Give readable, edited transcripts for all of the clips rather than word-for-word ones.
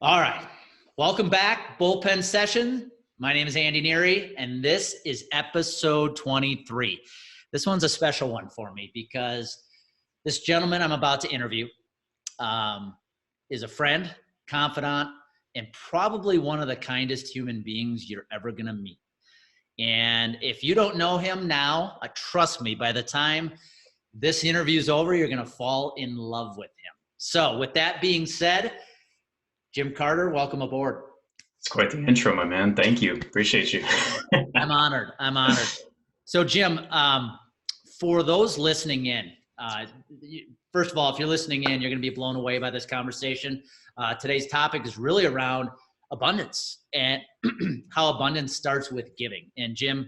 All right. Welcome back, Bullpen Session. My name is Andy Neary, and this is episode 23. This one's a special one for me because this gentleman I'm about to interview is a friend, confidant, and probably one of the kindest human beings you're ever going to meet. And if you don't know him now, trust me, by the time this interview is over, you're going to fall in love with him. So with that being said, Jim Carter, welcome aboard. It's quite the intro, my man. Thank you. Appreciate you. I'm honored. So, Jim, for those listening in, first of all, if you're listening in, you're going to be blown away by this conversation. Today's topic is really around abundance and how abundance starts with giving. And Jim,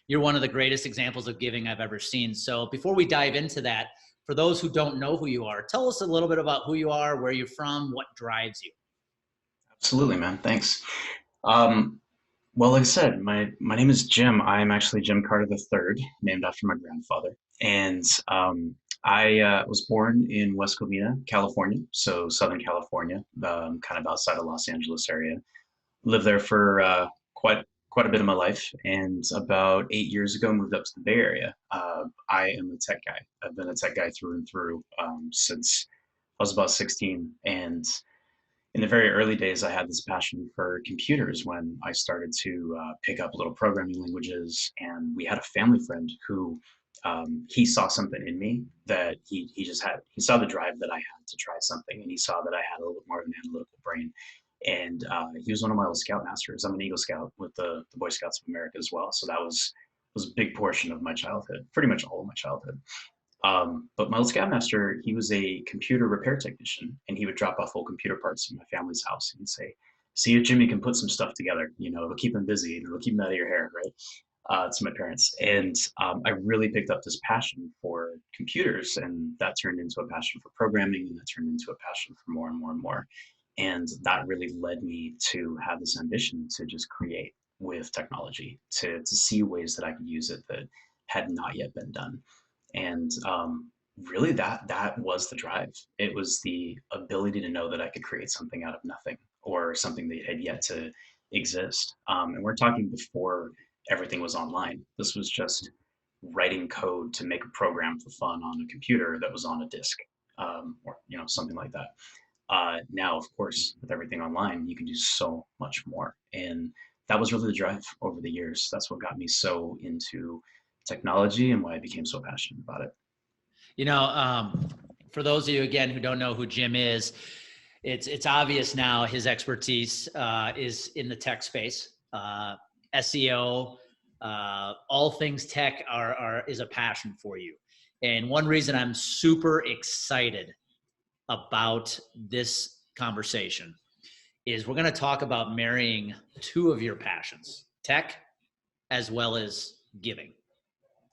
you're one of the greatest examples of giving I've ever seen. So before we dive into that, for those who don't know who you are, tell us a little bit about who you are, where you're from, what drives you. Absolutely, man. Thanks. Well, like I said, my name is Jim. I'm actually Jim Carter III, named after my grandfather. And I was born in West Covina, California, so Southern California, kind of outside of Los Angeles area. Lived there for quite a bit of my life, and about 8 years ago moved up to the Bay Area. I am a tech guy. I've been a tech guy through and through since I was about 16. And in the very early days, I had this passion for computers when I started to pick up little programming languages. And we had a family friend who he saw something in me that he saw the drive that I had to try something, and he saw that I had a little bit more of an analytical brain. And he was one of my old Scoutmasters. I'm an Eagle Scout with the Boy Scouts of America as well. So that was a big portion of my childhood, pretty much all of my childhood. But my old Scoutmaster, he was a computer repair technician, and he would drop off old computer parts in my family's house. And he'd say, "See if Jimmy can put some stuff together. You know, it'll keep him busy. It'll keep him out of your hair," right? To my parents. And I really picked up this passion for computers, and that turned into a passion for programming, and that turned into a passion for more and more and more. And that really led me to have this ambition to just create with technology, to see ways that I could use it that had not yet been done. And really that was the drive. It was the ability to know that I could create something out of nothing, or something that had yet to exist. And we're talking before everything was online. This was just writing code to make a program for fun on a computer that was on a disk, or something like that. Now, of course, with everything online, you can do so much more. And that was really the drive over the years. That's what got me so into technology and why I became so passionate about it. For those of you, again, who don't know who Jim is, it's obvious now his expertise is in the tech space. SEO, all things tech is a passion for you. And one reason I'm super excited about this conversation is we're going to talk about marrying two of your passions, tech as well as giving,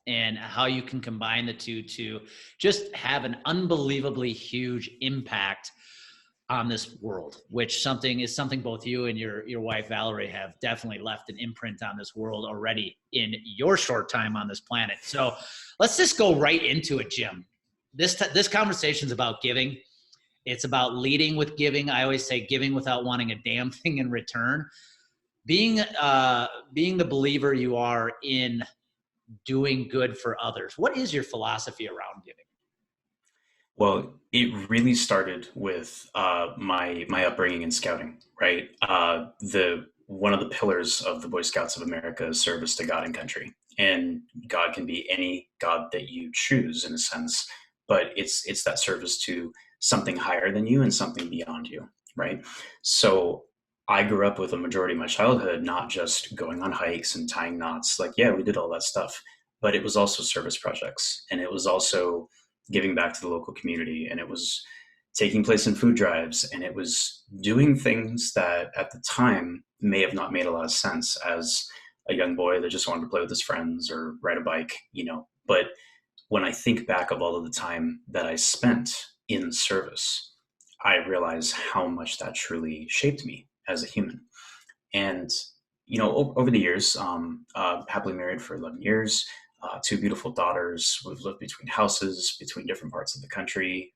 and how you can combine the two to just have an unbelievably huge impact on this world, which is something both you and your wife Valerie have definitely left an imprint on this world already in your short time on this planet. So let's just go right into it, Jim. This conversation is about giving. It's about leading with giving. I always say giving without wanting a damn thing in return. Being the believer you are in doing good for others. What is your philosophy around giving? Well, it really started with my upbringing in scouting, right? One of the pillars of the Boy Scouts of America is service to God and country. And God can be any God that you choose, in a sense, but it's that service to something higher than you and something beyond you, right? So I grew up with a majority of my childhood not just going on hikes and tying knots. Like, yeah, we did all that stuff, but it was also service projects, and it was also giving back to the local community, and it was taking place in food drives, and it was doing things that at the time may have not made a lot of sense as a young boy that just wanted to play with his friends or ride a bike, But when I think back of all of the time that I spent in service, I realize how much that truly shaped me as a human. And, over the years, happily married for 11 years, two beautiful daughters. We've lived between houses, between different parts of the country,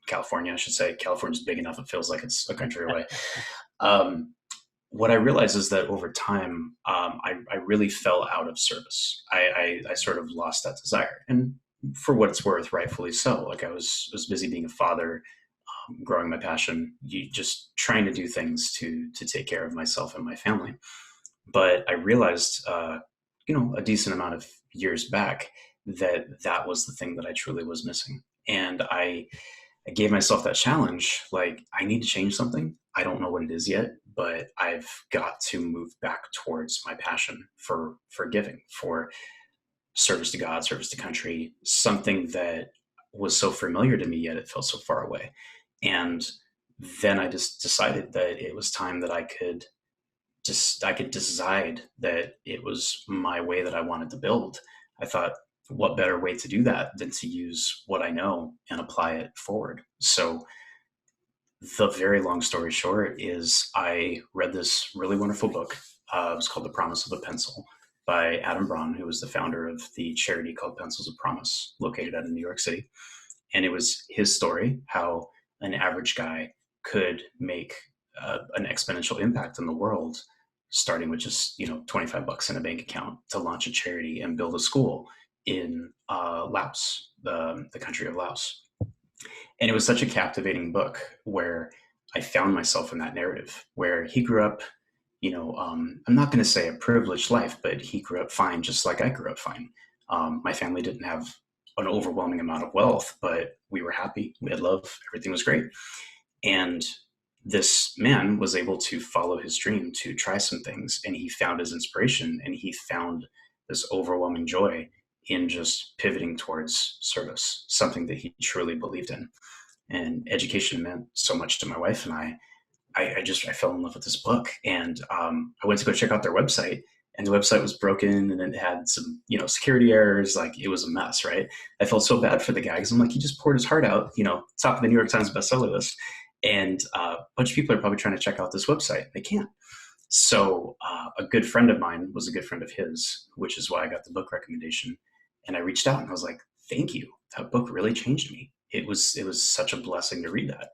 California, I should say. California's big enough; it feels like it's a country away. Um, what I realized is that over time, I really fell out of service. I sort of lost that desire, and for what it's worth, rightfully so. Like I was busy being a father, growing my passion, just trying to do things to take care of myself and my family. But I realized, a decent amount of years back, that was the thing that I truly was missing. And I gave myself that challenge. Like, I need to change something. I don't know what it is yet, but I've got to move back towards my passion for giving, for service to God, service to country, something that was so familiar to me, yet it felt so far away. And then I just decided that it was time that I could decide that it was my way that I wanted to build. I thought, what better way to do that than to use what I know and apply it forward? So the very long story short is I read this really wonderful book. It was called The Promise of a Pencil by Adam Braun, who was the founder of the charity called Pencils of Promise, located out of New York City. And it was his story, how an average guy could make an exponential impact in the world, starting with just, $25 in a bank account to launch a charity and build a school in Laos, the country of Laos. And it was such a captivating book where I found myself in that narrative where he grew up, I'm not going to say a privileged life, but he grew up fine, just like I grew up fine. My family didn't have an overwhelming amount of wealth, but we were happy. We had love. Everything was great. And this man was able to follow his dream to try some things, and he found his inspiration, and he found this overwhelming joy in just pivoting towards service, something that he truly believed in. And education meant so much to my wife and I fell in love with this book, and I went to go check out their website, and the website was broken, and it had some, security errors. Like, it was a mess, right? I felt so bad for the guy because I'm like, he just poured his heart out, top of the New York Times bestseller list, and a bunch of people are probably trying to check out this website. They can't. So a good friend of mine was a good friend of his, which is why I got the book recommendation. And I reached out and I was like, thank you. That book really changed me. It was such a blessing to read that.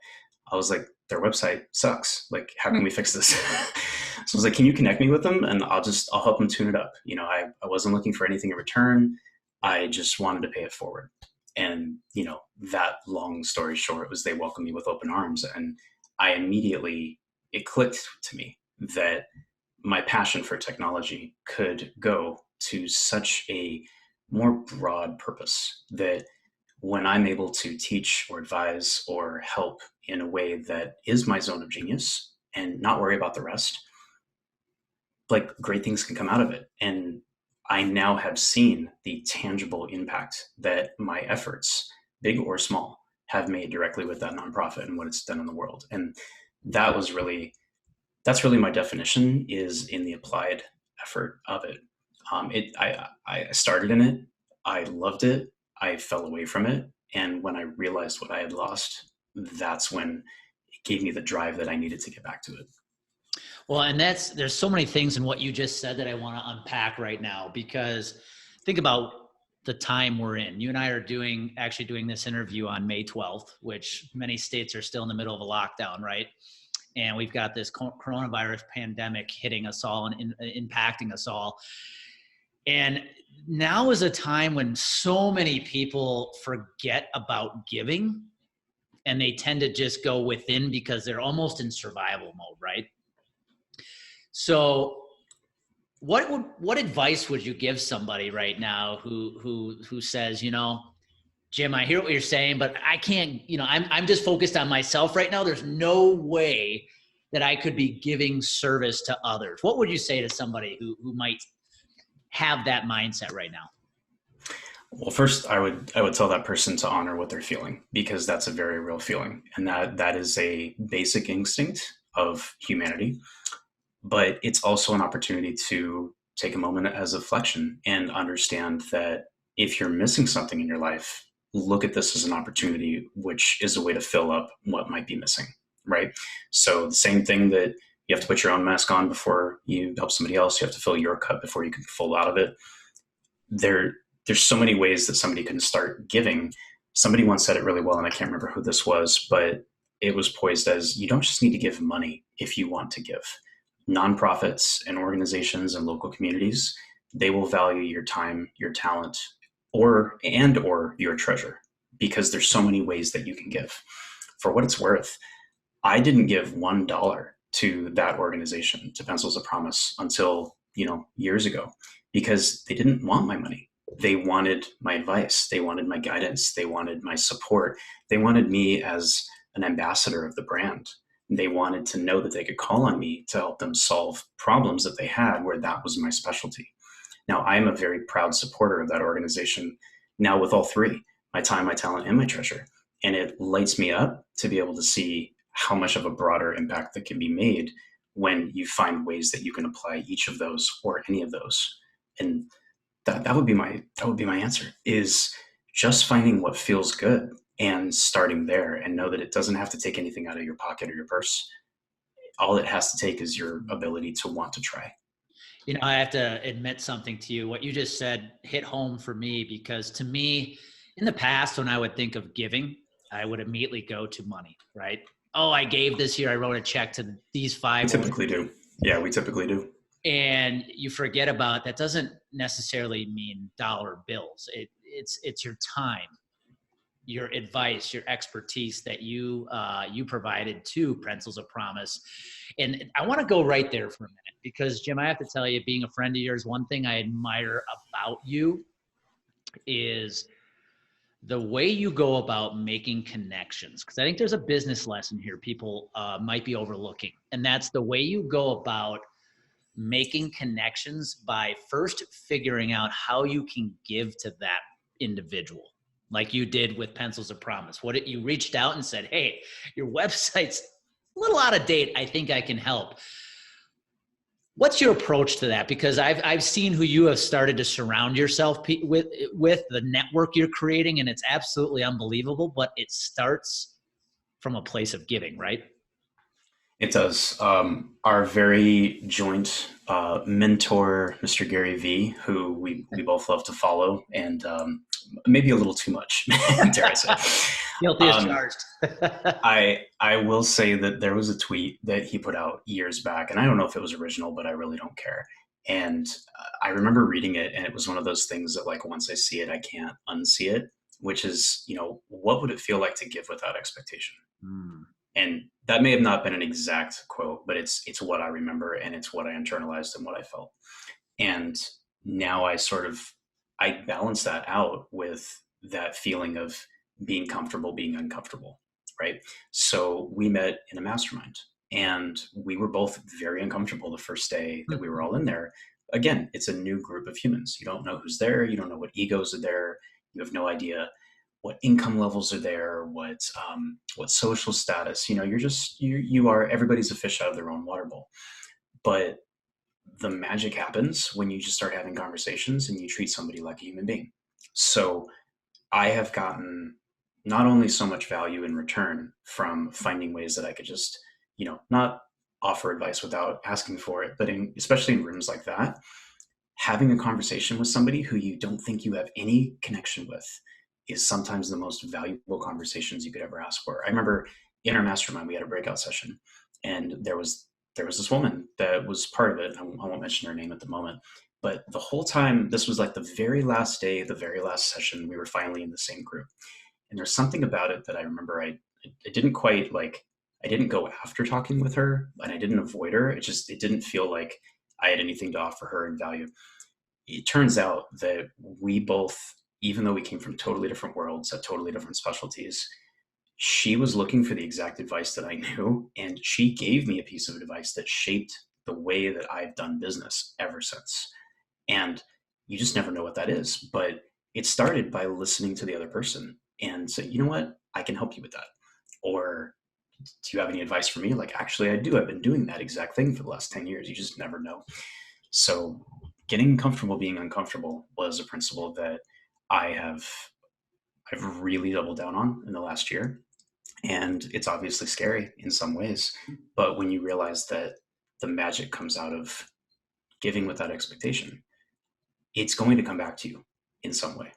I was like, their website sucks. Like, how can we fix this? So I was like, can you connect me with them? And I'll help them tune it up. I wasn't looking for anything in return. I just wanted to pay it forward. And, that long story short was they welcomed me with open arms. And it clicked to me that my passion for technology could go to such a more broad purpose, that when I'm able to teach or advise or help in a way that is my zone of genius and not worry about the rest, like, great things can come out of it. And I now have seen the tangible impact that my efforts, big or small, have made directly with that nonprofit and what it's done in the world. And that's really my definition, is in the applied effort of it. I started in it. I loved it. I fell away from it. And when I realized what I had lost, that's when it gave me the drive that I needed to get back to it. Well, and there's so many things in what you just said that I want to unpack right now, because think about the time we're in. You and I are actually doing this interview on May 12th, which many states are still in the middle of a lockdown, right? And we've got this coronavirus pandemic hitting us all and impacting us all. And now is a time when so many people forget about giving, and they tend to just go within because they're almost in survival mode, right? So what advice would you give somebody right now who says, Jim, I hear what you're saying, but I can't, I'm just focused on myself right now. There's no way that I could be giving service to others. What would you say to somebody who might have that mindset right now? Well, first, I would tell that person to honor what they're feeling, because that's a very real feeling, and that is a basic instinct of humanity. But it's also an opportunity to take a moment as a reflection and understand that if you're missing something in your life, look at this as an opportunity, which is a way to fill up what might be missing, right? So the same thing that you have to put your own mask on before you help somebody else, you have to fill your cup before you can fill out of it. There's so many ways that somebody can start giving somebody once said it really well, and I can't remember who this was, but it was poised as, you don't just need to give money if you want to give. Nonprofits and organizations and local communities, they will value your time, your talent, or your treasure, because there's so many ways that you can give. For what it's worth, I didn't give $1 to that organization, to Pencils of Promise, until, years ago, because they didn't want my money. They wanted my advice. They wanted my guidance. They wanted my support. They wanted me as an ambassador of the brand. They wanted to know that they could call on me to help them solve problems that they had where that was my specialty. Now, I'm a very proud supporter of that organization now, with all three: my time, my talent, and my treasure. And it lights me up to be able to see how much of a broader impact that can be made when you find ways that you can apply each of those or any of those. And that would be my answer, is just finding what feels good and starting there, and know that it doesn't have to take anything out of your pocket or your purse. All it has to take is your ability to want to try. I have to admit something to you. What you just said hit home for me, because to me, in the past, when I would think of giving, I would immediately go to money, right? Oh, I gave this year. I wrote a check to these We five. typically do. Yeah, we typically do. And you forget about that. Doesn't necessarily mean dollar bills. It's your time, your advice, your expertise that you provided to Pencils of Promise. And I want to go right there for a minute, because Jim, I have to tell you, being a friend of yours, one thing I admire about you is the way you go about making connections. Because I think there's a business lesson here people might be overlooking, and that's the way you go about making connections by first figuring out how you can give to that individual, like you did with Pencils of Promise. You reached out and said, hey, your website's a little out of date. I think I can help. What's your approach to that? Because I've seen who you have started to surround yourself with the network you're creating, and it's absolutely unbelievable, but it starts from a place of giving, right? It does. Our very joint mentor, Mr. Gary V, who we both love to follow, and maybe a little too much, dare I say. Guilty as charged. I will say that there was a tweet that he put out years back, and I don't know if it was original, but I really don't care. And I remember reading it, and it was one of those things that, like, once I see it, I can't unsee it, which is, what would it feel like to give without expectation? Mm. And that may have not been an exact quote, but it's what I remember, and it's what I internalized and what I felt. And now I balance that out with that feeling of being comfortable being uncomfortable, right? So we met in a mastermind, and we were both very uncomfortable the first day that we were all in there. Again, it's a new group of humans. You don't know who's there. You don't know what egos are there. You have no idea what income levels are there, what social status. Everybody's a fish out of their own water bowl. But the magic happens when you just start having conversations and you treat somebody like a human being. So I have gotten not only so much value in return from finding ways that I could just, not offer advice without asking for it, but especially in rooms like that, having a conversation with somebody who you don't think you have any connection with is sometimes the most valuable conversations you could ever ask for. I remember in our mastermind, we had a breakout session, and there was this woman that was part of it. I won't mention her name at the moment, but the whole time, this was like the very last day, the very last session, we were finally in the same group. And there's something about it that I remember I didn't quite like, I didn't go after talking with her, and I didn't avoid her. It didn't feel like I had anything to offer her in value. It turns out that we both, even though we came from totally different worlds, had totally different specialties, she was looking for the exact advice that I knew, and she gave me a piece of advice that shaped the way that I've done business ever since. And you just never know what that is, but it started by listening to the other person and say, you know what, I can help you with that. Or, do you have any advice for me? Like, actually, I do. I've been doing that exact thing for the last 10 years. You just never know. So getting comfortable being uncomfortable was a principle that I've really doubled down on in the last year. And it's obviously scary in some ways, but when you realize that the magic comes out of giving without expectation, it's going to come back to you in some way.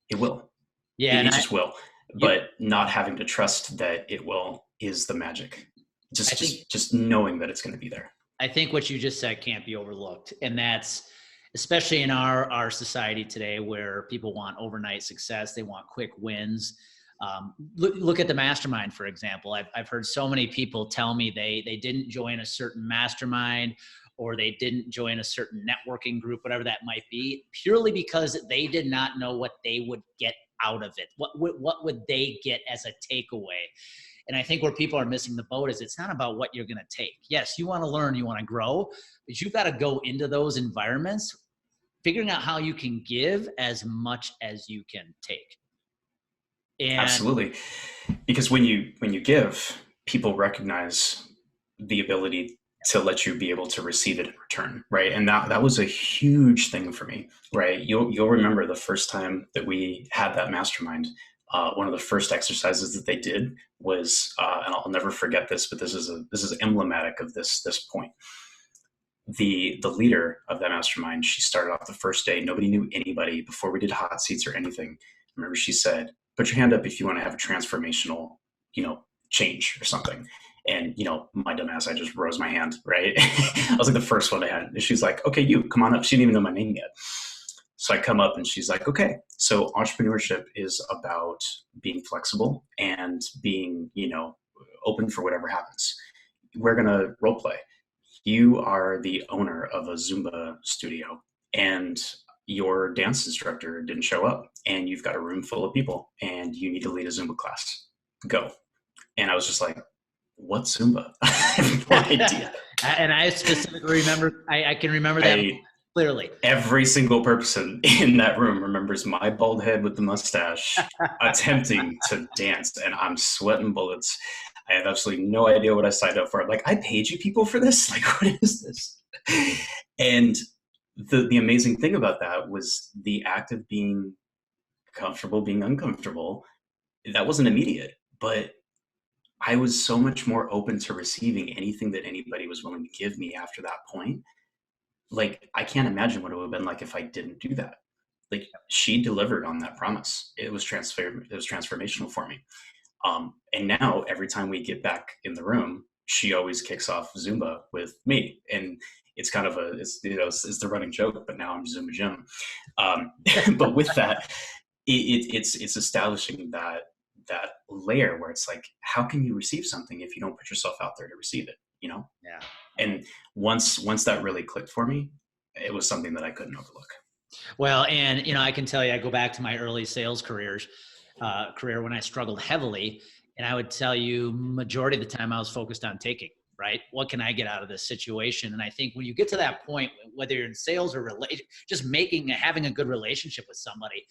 It will. Yeah. It just will. You, but not having to trust that it will is the magic. I Just think just just knowing that it's going to be there. I think what you just said can't be overlooked. And that's especially in our society today where people want overnight success, they want quick wins. Look at the mastermind, for example. I've heard so many people tell me they didn't join a certain mastermind or they didn't join a certain networking group, whatever that might be, purely because they did not know what they would get out of it. What would they get as a takeaway? And I think where people are missing the boat is it's not about what you're going to take. Yes, you want to learn, you want to grow, but you've got to go into those environments figuring out how you can give as much as you can take. And Absolutely. Because when you give, people recognize the ability to let you be able to receive it in return, right? And that was a huge thing for me, right? You'll remember the first time that we had that mastermind. One of the first exercises that they did was, and I'll never forget this, but this is emblematic of this point. The leader of that mastermind, she started off the first day. Nobody knew anybody before we did hot seats or anything. I remember she said, "Put your hand up if you want to have a transformational, change or something." And my dumb ass, I just rose my hand. Right, I was like the first one to hand. And she's like, "Okay, you come on up." She didn't even know my name yet. So I come up and she's like, "Okay, so entrepreneurship is about being flexible and being, open for whatever happens. We're gonna role play. You are the owner of a Zumba studio and your dance instructor didn't show up and you've got a room full of people and you need to lead a Zumba class. Go." And I was just like, "What Zumba?" I have no idea. and I specifically remember, I can remember that clearly. Every single person in that room remembers my bald head with the mustache attempting to dance, and I'm sweating bullets. I have absolutely no idea what I signed up for. I'm like, "I paid you people for this? Like, what is this?" And the amazing thing about that was the act of being comfortable, being uncomfortable. That wasn't immediate, but I was so much more open to receiving anything that anybody was willing to give me after that point. Like, I can't imagine what it would have been like if I didn't do that. Like, she delivered on that promise. It was transformational for me. And now every time we get back in the room, she always kicks off Zumba with me. And it's kind of it's the running joke, but now I'm Zumba Jim. But with that, it's establishing that layer where it's like, how can you receive something if you don't put yourself out there to receive it? Yeah. And once that really clicked for me, it was something that I couldn't overlook. Well, and I can tell you, I go back to my early sales career when I struggled heavily, and I would tell you, majority of the time I was focused on taking. Right? What can I get out of this situation? And I think when you get to that point, whether you're in sales or just having a good relationship with somebody,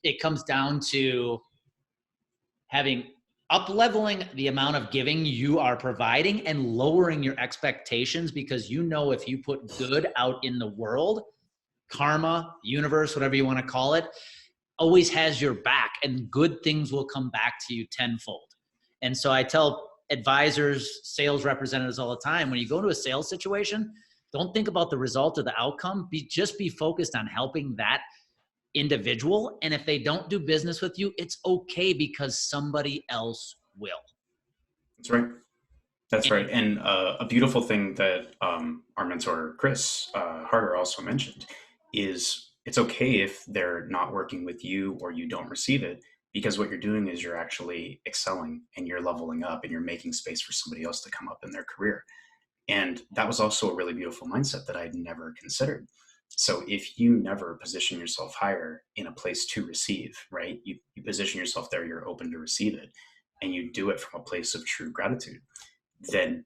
it comes down to up-leveling the amount of giving you are providing and lowering your expectations, because if you put good out in the world, karma, universe, whatever you want to call it, always has your back and good things will come back to you tenfold. And so I tell advisors, sales representatives all the time, when you go to a sales situation, don't think about the result or the outcome. Just be focused on helping that individual. And if they don't do business with you, it's okay, because somebody else will. That's right. That's right. And a beautiful thing that our mentor, Chris Harder, also mentioned is it's okay if they're not working with you or you don't receive it, because what you're doing is you're actually excelling and you're leveling up and you're making space for somebody else to come up in their career. And that was also a really beautiful mindset that I'd never considered. So if you never position yourself higher in a place to receive, right? You position yourself there, you're open to receive it, and you do it from a place of true gratitude, then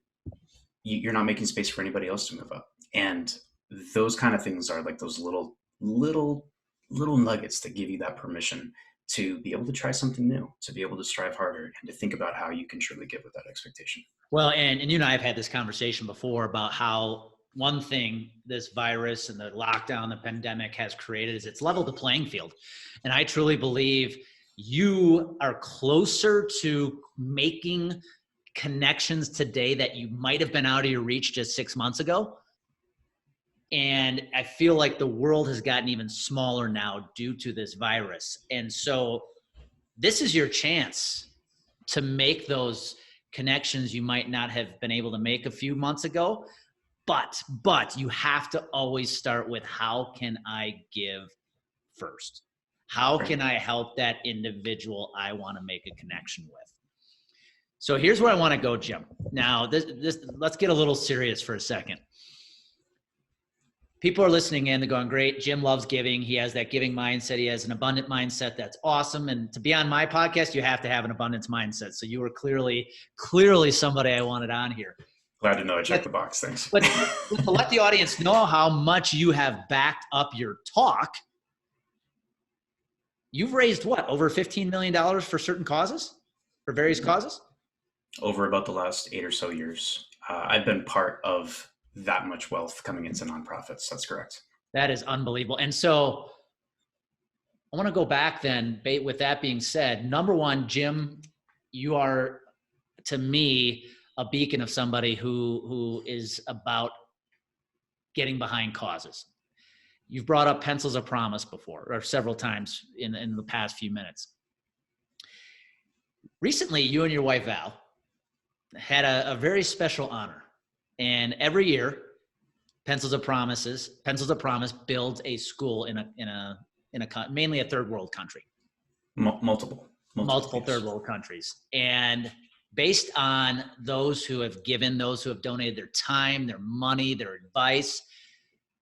you're not making space for anybody else to move up. And those kind of things are like those little nuggets that give you that permission to be able to try something new, to be able to strive harder, and to think about how you can truly give with that expectation. Well, and you and I have had this conversation before about how one thing this virus and the lockdown, the pandemic has created is it's leveled the playing field. And I truly believe you are closer to making connections today that you might have been out of your reach just 6 months ago. And I feel like the world has gotten even smaller now due to this virus. And so this is your chance to make those connections you might not have been able to make a few months ago. But you have to always start with, how can I give first? How can I help that individual I want to make a connection with? So here's where I want to go, Jim. Now, let's get a little serious for a second. People are listening in, they're going, great, Jim loves giving. He has that giving mindset. He has an abundant mindset. That's awesome. And to be on my podcast, you have to have an abundance mindset. So you were clearly somebody I wanted on here. Glad to know I checked the box. Thanks. But to let the audience know how much you have backed up your talk, you've raised what, over $15 million for certain causes, for various causes? Over about the last 8 or so years, I've been part of that much wealth coming into nonprofits. That's correct. That is unbelievable. And so I want to go back then, with that being said, number one, Jim, you are, to me, a beacon of somebody who is about getting behind causes. You've brought up Pencils of Promise before, or several times in the past few minutes. Recently, you and your wife, Val, had a very special honor. And every year, Pencils of Promise builds a school in a mainly a third world country. Multiple third world countries. And based on those who have given, those who have donated their time, their money, their advice,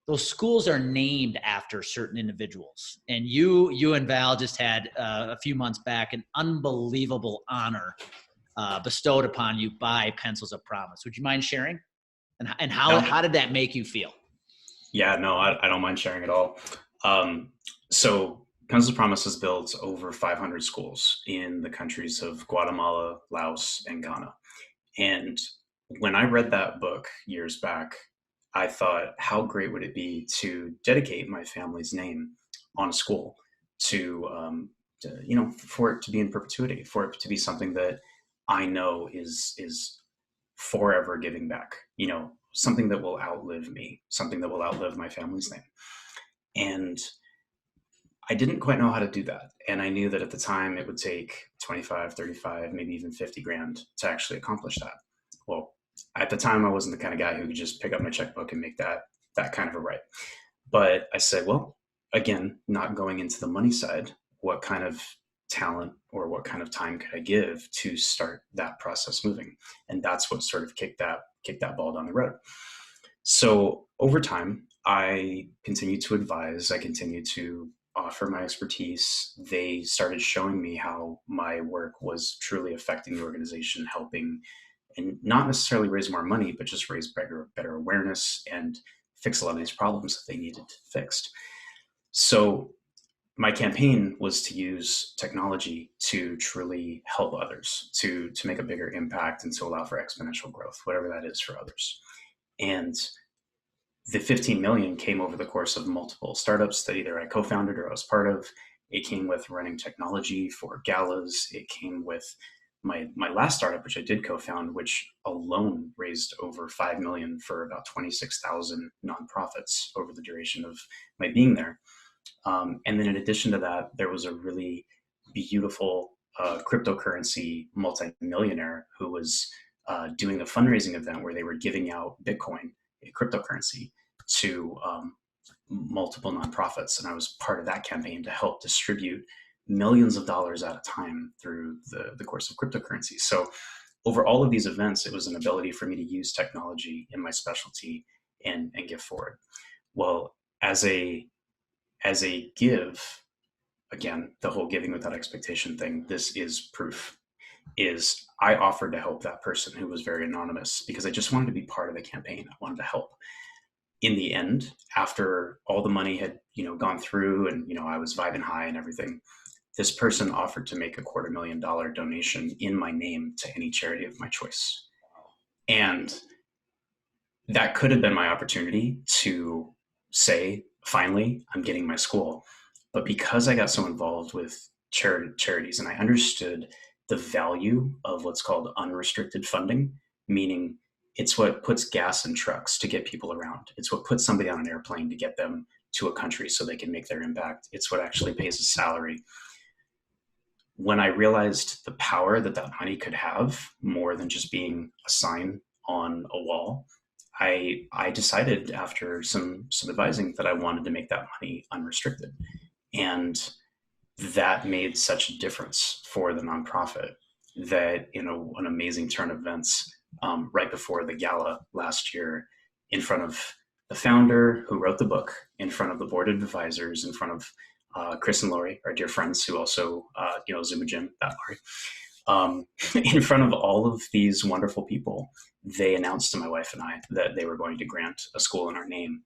those schools are named after certain individuals. And you and Val just had a few months back an unbelievable honor bestowed upon you by Pencils of Promise. Would you mind sharing? And how did that make you feel? Yeah, no, I don't mind sharing at all. So Pencils of Promise has built over 500 schools in the countries of Guatemala, Laos, and Ghana. And when I read that book years back, I thought, how great would it be to dedicate my family's name on a school to for it to be in perpetuity, for it to be something that I know is forever giving back, something that will outlive me, something that will outlive my family's name. And I didn't quite know how to do that. And I knew that at the time it would take 25, 35, maybe even 50 grand to actually accomplish that. Well, at the time I wasn't the kind of guy who could just pick up my checkbook and make that kind of a right. But I said, well, again, not going into the money side, what kind of talent or what kind of time could I give to start that process moving? And that's what sort of kicked that ball down the road. So over time, I continued to advise, I continued to offer my expertise. They started showing me how my work was truly affecting the organization, helping, and not necessarily raise more money, but just raise better awareness and fix a lot of these problems that they needed fixed. So my campaign was to use technology to truly help others, to make a bigger impact and to allow for exponential growth, whatever that is for others. And the 15 million came over the course of multiple startups that either I co-founded or I was part of. It came with running technology for galas. It came with my last startup, which I did co-found, which alone raised over 5 million for about 26,000 nonprofits over the duration of my being there. And then in addition to that, there was a really beautiful cryptocurrency multimillionaire who was doing a fundraising event where they were giving out Bitcoin, a cryptocurrency, to multiple nonprofits. And I was part of that campaign to help distribute millions of dollars at a time through the course of cryptocurrency. So over all of these events, it was an ability for me to use technology in my specialty and give forward. Well, as a give, again, the whole giving without expectation thing, this is proof, is I offered to help that person who was very anonymous because I just wanted to be part of the campaign. I wanted to help. In the end, after all the money had, gone through and, I was vibing high and everything, this person offered to make a $250,000 donation in my name to any charity of my choice. And that could have been my opportunity to say, finally, I'm getting my school. But because I got so involved with charities and I understood the value of what's called unrestricted funding, meaning it's what puts gas in trucks to get people around. It's what puts somebody on an airplane to get them to a country so they can make their impact. It's what actually pays a salary. when I realized the power that that money could have, more than just being a sign on a wall, I decided after some advising that I wanted to make that money unrestricted. And that made such a difference for the nonprofit that, an amazing turn of events, right before the gala last year, in front of the founder who wrote the book, in front of the board of advisors, in front of Chris and Lori, our dear friends who also, Zuma Jim, that Lori, in front of all of these wonderful people, they announced to my wife and I that they were going to grant a school in our name,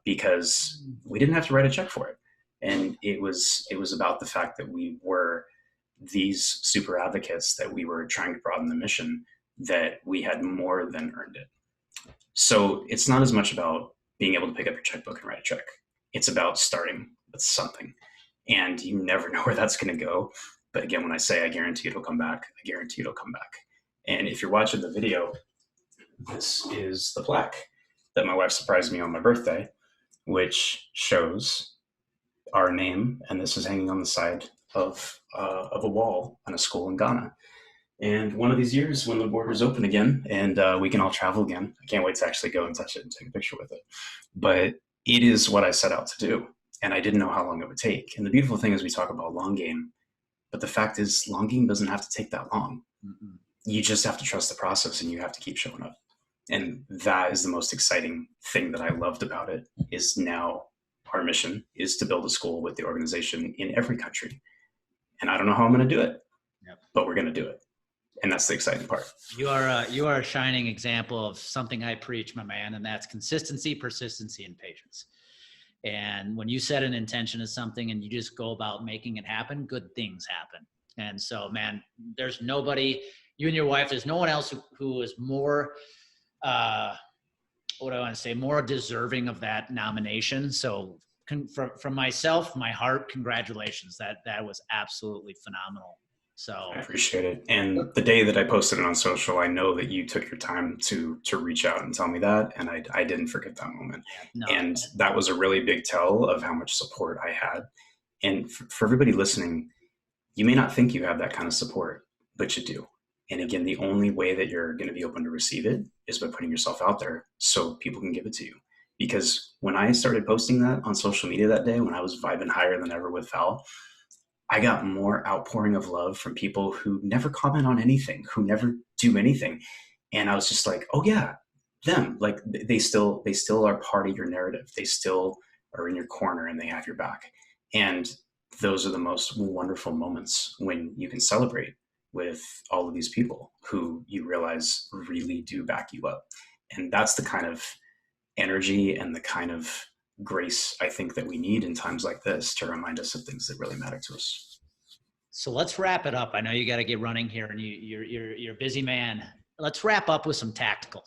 because we didn't have to write a check for it. And it was about the fact that we were these super advocates, that we were trying to broaden the mission, that we had more than earned it. So it's not as much about being able to pick up your checkbook and write a check. It's about starting with something. And you never know where that's going to go. But again, when I say I guarantee it'll come back, I guarantee it'll come back. And if you're watching the video, this is the plaque that my wife surprised me on my birthday, which shows our name. And this is hanging on the side of a wall in a school in Ghana. And one of these years, when the borders open again and we can all travel again, I can't wait to actually go and touch it and take a picture with it. But it is what I set out to do. And I didn't know how long it would take. And the beautiful thing is, we talk about long game, but the fact is, long game doesn't have to take that long. Mm-hmm. You just have to trust the process, and you have to keep showing up. And that is the most exciting thing that I loved about it, is now our mission is to build a school with the organization in every country. And I don't know how I'm going to do it, but we're going to do it. And that's the exciting part. You are a shining example of something I preach, my man, and that's consistency, persistency, and patience. And when you set an intention as something and you just go about making it happen, good things happen. And so, man, there's nobody, you and your wife, there's no one else who is more, what do I want to say, more deserving of that nomination. So from myself, my heart, congratulations. That was absolutely phenomenal. So I appreciate it. And the day that I posted it on social, I know that you took your time to reach out and tell me that. And I didn't forget that moment. No. And that was a really big tell of how much support I had. And for everybody listening, you may not think you have that kind of support, but you do. And again, the only way that you're going to be open to receive it is by putting yourself out there so people can give it to you. Because when I started posting that on social media that day, when I was vibing higher than ever with Val, I got more outpouring of love from people who never comment on anything, who never do anything. And I was just like, oh yeah, them. Like they still are part of your narrative. They still are in your corner and they have your back. And those are the most wonderful moments, when you can celebrate with all of these people who you realize really do back you up. And that's the kind of energy and the kind of grace I think that we need in times like this to remind us of things that really matter to us. So let's wrap it up. I know you got to get running here, and you're a busy man. Let's wrap up with some tactical.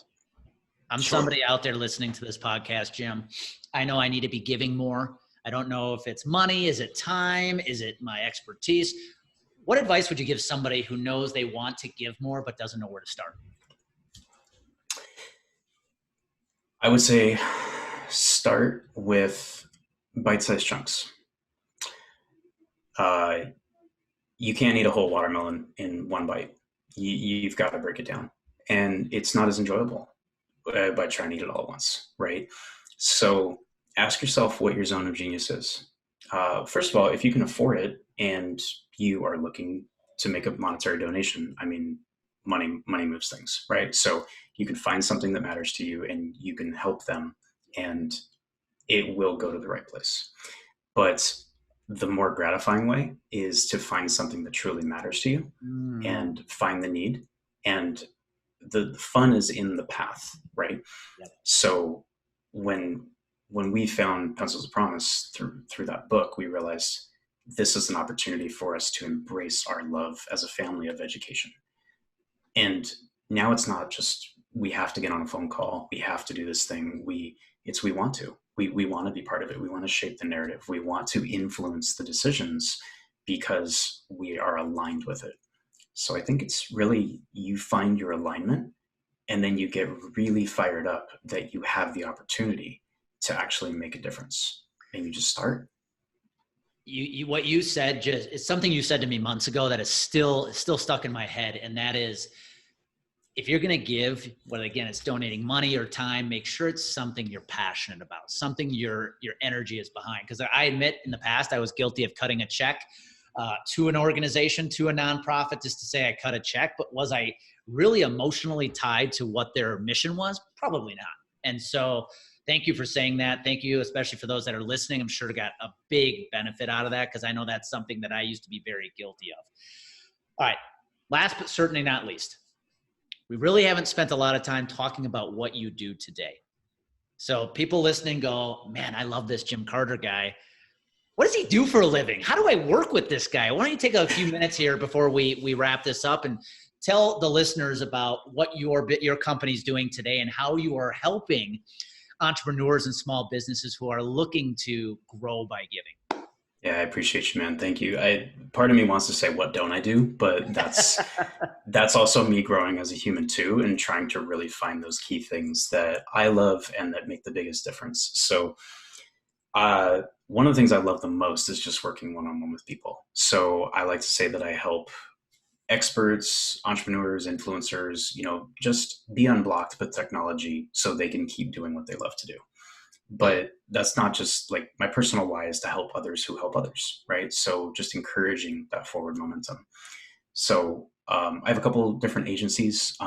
I'm Sure. Somebody out there listening to this podcast, Jim. I know I need to be giving more. I don't know if it's money, is it time, is it my expertise? What advice would you give somebody who knows they want to give more but doesn't know where to start? I would say start with bite-sized chunks. You can't eat a whole watermelon in one bite. You've got to break it down. And it's not as enjoyable by trying to eat it all at once, right? So ask yourself what your zone of genius is. First of all, if you can afford it and you are looking to make a monetary donation, I mean, money moves things, right? So you can find something that matters to you and you can help them, and it will go to the right place. But the more gratifying way is to find something that truly matters to you and find the need. And the fun is in the path, right? Yep. So when we found Pencils of Promise through that book, we realized this is an opportunity for us to embrace our love as a family of education. And now it's not just, we have to get on a phone call, we have to do this thing. We want to. We want to be part of it. We want to shape the narrative. We want to influence the decisions because we are aligned with it. So I think it's really, you find your alignment and then you get really fired up that you have the opportunity to actually make a difference, and you just start. what you said just it's something you said to me months ago that is still stuck in my head. And that is, if you're going to give, whether again, it's donating money or time, make sure it's something you're passionate about, something your energy is behind. Because I admit in the past, I was guilty of cutting a check to an organization, to a nonprofit, just to say I cut a check. But was I really emotionally tied to what their mission was? Probably not. And so thank you for saying that. Thank you, especially for those that are listening. I'm sure got a big benefit out of that, because I know that's something that I used to be very guilty of. All right. Last but certainly not least, we really haven't spent a lot of time talking about what you do today. So people listening go, man, I love this Jim Carter guy. What does he do for a living? How do I work with this guy? Why don't you take a few minutes here before we wrap this up and tell the listeners about what your company's doing today and how you are helping entrepreneurs and small businesses who are looking to grow by giving. Yeah, I appreciate you, man. Thank you. Part of me wants to say, what don't I do? But that's also me growing as a human too, and trying to really find those key things that I love and that make the biggest difference. So one of the things I love the most is just working one-on-one with people. So I like to say that I help experts, entrepreneurs, influencers, just be unblocked with technology so they can keep doing what they love to do. But that's not just like my personal why is to help others who help others, right? So just encouraging that forward momentum. So I have a couple different agencies.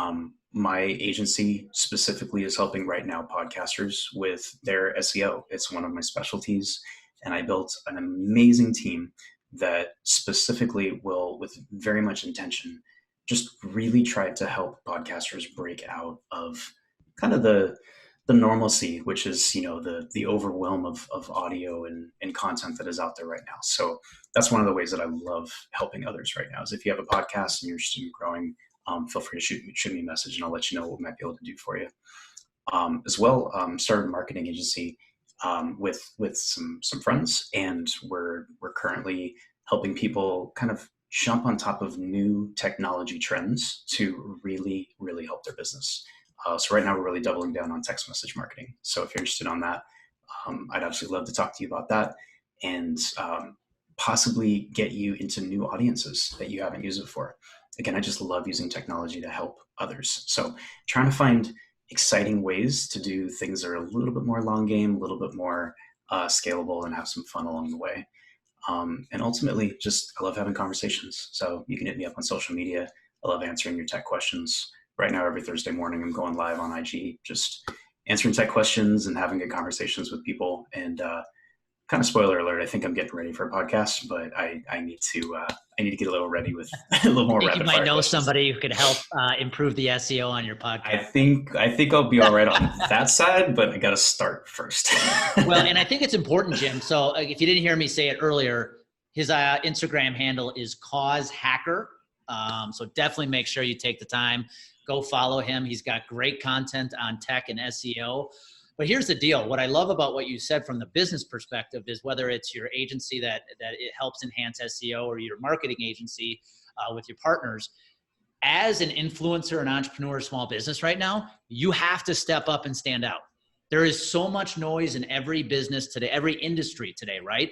My agency specifically is helping right now podcasters with their SEO. It's one of my specialties. And I built an amazing team that specifically will, with very much intention, just really try to help podcasters break out of kind of the normalcy, which is, the overwhelm of audio and content that is out there right now. So that's one of the ways that I love helping others right now is if you have a podcast and you're interested in growing, feel free to shoot me a message and I'll let you know what we might be able to do for you. As well, started a marketing agency with some friends, and we're currently helping people kind of jump on top of new technology trends to really, really help their business. So right now we're really doubling down on text message marketing. So if you're interested on that, I'd absolutely love to talk to you about that and possibly get you into new audiences that you haven't used before. Again, I just love using technology to help others. So trying to find exciting ways to do things that are a little bit more long game, a little bit more scalable, and have some fun along the way. And ultimately, I love having conversations. So you can hit me up on social media. I love answering your tech questions. Right now, every Thursday morning, I'm going live on IG, just answering tech questions and having good conversations with people. And kind of spoiler alert, I think I'm getting ready for a podcast, but I need to get a little ready with a little more rapid fire. You might know questions. somebody who could help improve the SEO on your podcast. I think I'll be all right on that side, but I got to start first. Well, and I think it's important, Jim. So if you didn't hear me say it earlier, his Instagram handle is Cause Hacker. So definitely make sure you take the time, go follow him. He's got great content on tech and SEO. But here's the deal. What I love about what you said from the business perspective is whether it's your agency that it helps enhance SEO or your marketing agency with your partners, as an influencer, an entrepreneur, small business right now, you have to step up and stand out. There is so much noise in every business today, every industry today, right?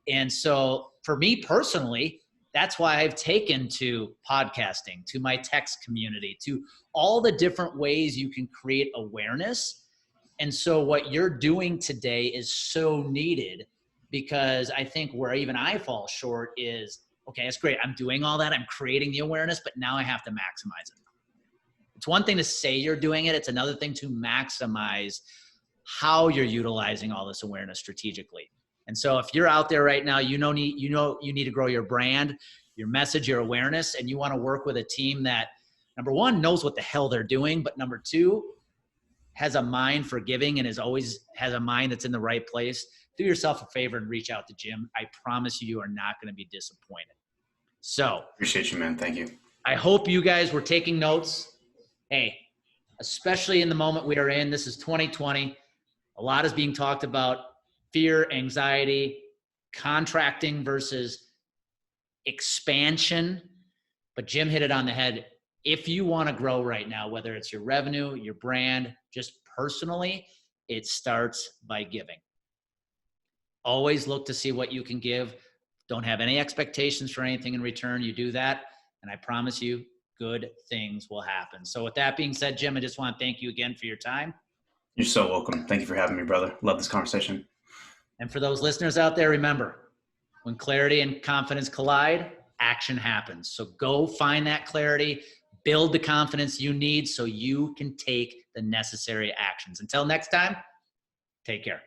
And so for me personally, that's why I've taken to podcasting, to my text community, to all the different ways you can create awareness. And so what you're doing today is so needed, because I think where even I fall short is, okay, that's great. I'm doing all that. I'm creating the awareness, but now I have to maximize it. It's one thing to say you're doing it. It's another thing to maximize how you're utilizing all this awareness strategically. And so if you're out there right now, you need to grow your brand, your message, your awareness, and you want to work with a team that, number one, knows what the hell they're doing, but number two, has a mind for giving and always has a mind that's in the right place, do yourself a favor and reach out to Jim. I promise you, you are not going to be disappointed. So appreciate you, man. Thank you. I hope you guys were taking notes. Hey, especially in the moment we are in, this is 2020. A lot is being talked about: fear, anxiety, contracting versus expansion. But Jim hit it on the head. If you want to grow right now, whether it's your revenue, your brand, just personally, it starts by giving. Always look to see what you can give. Don't have any expectations for anything in return. You do that, and I promise you, good things will happen. So with that being said, Jim, I just want to thank you again for your time. You're so welcome. Thank you for having me, brother. Love this conversation. And for those listeners out there, remember, when clarity and confidence collide, action happens. So go find that clarity, build the confidence you need so you can take the necessary actions. Until next time, take care.